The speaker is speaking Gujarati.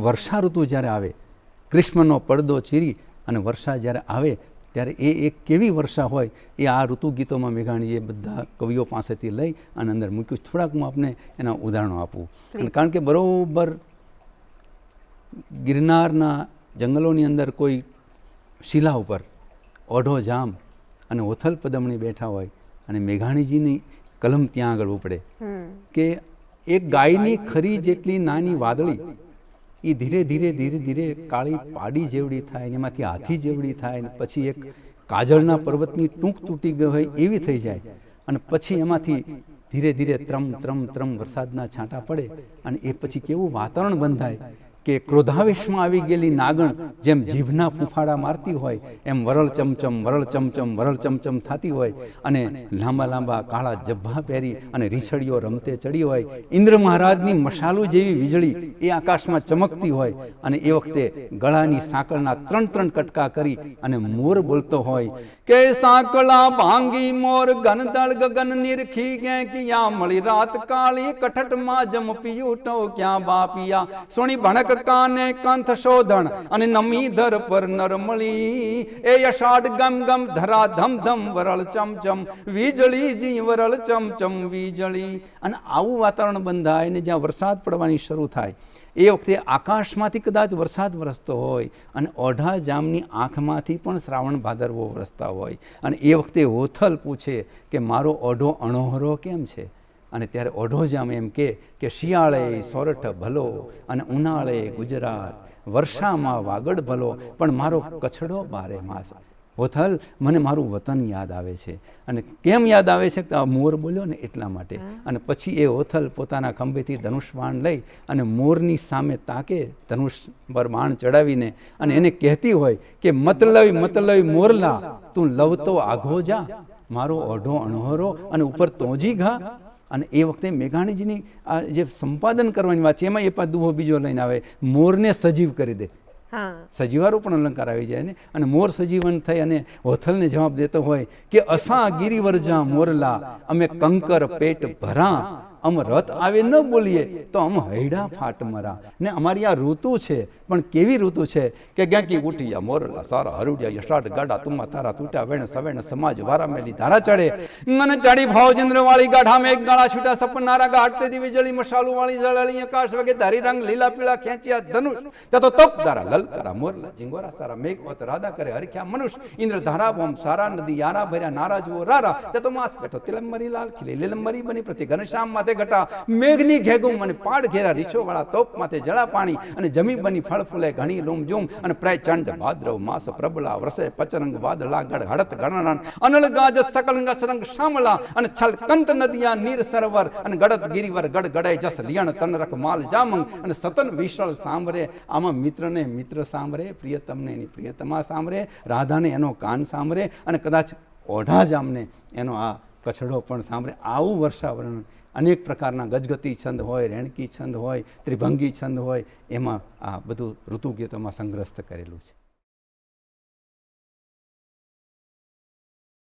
વર્ષા ઋતુ જ્યારે આવે, ગ્રીષ્મનો પડદો ચીરી અને વર્ષા જ્યારે આવે ત્યારે એ એક કેવી વર્ષા હોય એ આ ઋતુ ગીતોમાં મેઘાણીએ બધા કવિઓ પાસેથી લઈ અને અંદર મૂક્યું. થોડાક હું આપને એના ઉદાહરણો આપું. કારણ કે બરાબર ગિરનારના જંગલોની અંદર કોઈ શિલા ઉપર ઓઢો જામ અને ઓથલ પદમણી બેઠા હોય અને મેઘાણીજીની કલમ ત્યાં આગળ ઉપડે કે એક ગાયની ખરી જેટલી નાની વાદળી એ ધીરે ધીરે ધીરે ધીરે કાળી પાડી જેવડી થાય ને એમાંથી હાથી જેવડી થાય ને પછી એક કાજળના પર્વતની ટૂંક તૂટી ગઈ હોય એવી થઈ જાય અને પછી એમાંથી ધીરે ધીરે ત્રમ ત્રમ ત્રમ વરસાદના છાંટા પડે અને એ પછી કેવું વાતાવરણ બંધાય કે ક્રોધાવેશમાં આવી ગયેલી નાગણ જેમ જીભના ફૂંફાડા મારતી હોય એમ વરળ ચમચમ વરળ ચમચમ વરળ ચમચમ થતી હોય અને લાંબા લાંબા કાળા જબ્ભા પહેરી અને રીછડીઓ રમતે ચડી હોય. ઇન્દ્ર મહારાજની મશાલો જેવી વીજળી એ આકાશમાં ચમકતી હોય અને એ વખતે ગળાની સાંકળના 3 કટકા કરી અને મોર બોલતો હોય કે સાંકળા ભાંગી મોર ગનદળ ગગન નિરખી ગે કિયા મળી રાત કાળી કઠટમાં જમ પિયુટો ક્યાં બાપિયા સોણી ભણક કાને કંથ શોધણ અને નમી ધર પર નરમળી એ યશાડ ગમ ગમ ધરા ધમ ધમ વરળ ચમચમ વીજળી જી વરળ ચમચમ વીજળી. અને આવું વાતાવરણ બંધાય ને જ્યાં વરસાદ પડવાની શરૂ થાય એ વખતે આકાશમાંથી કદાચ વરસાદ વરસતો હોય અને ઓઢા જામની આંખમાંથી પણ શ્રાવણ ભાદરવો વરસતા હોય અને એ વખતે ઓથલ પૂછે કે મારો ઓઢો અણોહરો કેમ છે? અને ત્યારે ઓઢો જામ એમ કે શિયાળે સોરઠ ભલો અને ઉનાળે ગુજરાત, વર્ષામાં વાગડ ભલો પણ મારો કચ્છડો બારે માસ. ઓથલ મને મારું વતન યાદ આવે છે. અને કેમ યાદ આવે છે કે આ મોર બોલ્યો ને એટલા માટે. અને પછી એ ઓથલ પોતાના ખંભેથી ધનુષ બાણ લઈ અને મોરની સામે તાકે ધનુષ પર બાણ ચડાવીને અને એને કહેતી હોય કે મતલવી મતલવી મોરલા તું લવતો આઘો જા મારો ઓઢો અણહોરો અને ઉપર તોજી ઘા. અને એ વખતે મેઘાણીજીની આ જે સંપાદન કરવાની વાત છે એમાં એ દુહો બીજો લઈને આવે મોરને સજીવ કરી દે. સજીવારો પણ અલંકાર આવી જાય ને અને મોર સજીવન થઈ અને ઓથલને જવાબ દેતો હોય કે અસા ગિરિવરજા મોરલા અમે કંકર પેટ ભરા અમ રથ આવે ન બોલીએ તો અમ હૈડા ફાટ મરા. ને અમારી આ ઋતુ છે પણ કેવી ઋતુ છે કે ગ્યાંકી ઉઠિયા મોરલા સારા હરુડિયા યશાટ ગાડા તુમ્મા તારા તૂટ્યા વેણ સવેણ સમાજ વારા મેલી ધારા ચડે મને ચાડી ભાવજેન્દ્ર વાળી ગાઢા મેં એક ગાળા છૂટા સપનારા ગાઢતે દી વીજળી મશાલું વાળી જળાળી આકાશ વગે ધારી રંગ લીલા પીળા ખેંચ્યા ધનુષ ત્યાં તો તપ તારા લલકારા મોરલા જીંગોરા સારા મેઘ ઓત રાધા કરે હરખ્યા મનુષ્ય ઇન્દ્ર ધારા બોમ સારા નદી યારા ભર્યા નારા જુઓ રારા ત્યાં તો માસ બેઠો તિલંબરી લાલ ખીલી લીલંબરી બની પ્રતિ ઘનશ્યામ માથે ઘટા મેઘની ઘેગુમ અને પાડ ઘેરા રીછો વાળા તોપ માથે જળા પાણી અને જમી બની ફળ ફૂલે ઘણી લૂમ ઝૂમ અને પ્રાય ચંડ ભાદ્રવ માસ પ્રબલા વરસે પચરંગ વાદળા ગઢ હડત ગણન અનળ ગાજ સકલંગ સરંગ શામલા અને છલ કંત નદિયા નીર સરોવર અને ગડત ગિરિવર ગડ ગડાય જસ લિયણ તનરક માલ જામંગ અને સતન વિશાળ સાંભરે. આમાં મિત્રને મિત્ર સાંભરે, પ્રિયતમને એની પ્રિયતમા સાંભરે, રાધાને એનો કાન સાંભરે અને કદાચ ઓઢા જામને એનો આ કચ્છડો પણ સાંભળે. આવું વર્ષાવરણ અનેક પ્રકારના ગજગતી છંદ હોય, રેણકી છંદ હોય, ત્રિભંગી છંદ હોય, એમાં આ બધું ઋતુગીતોમાં સંગ્રસ્ત કરેલું છે.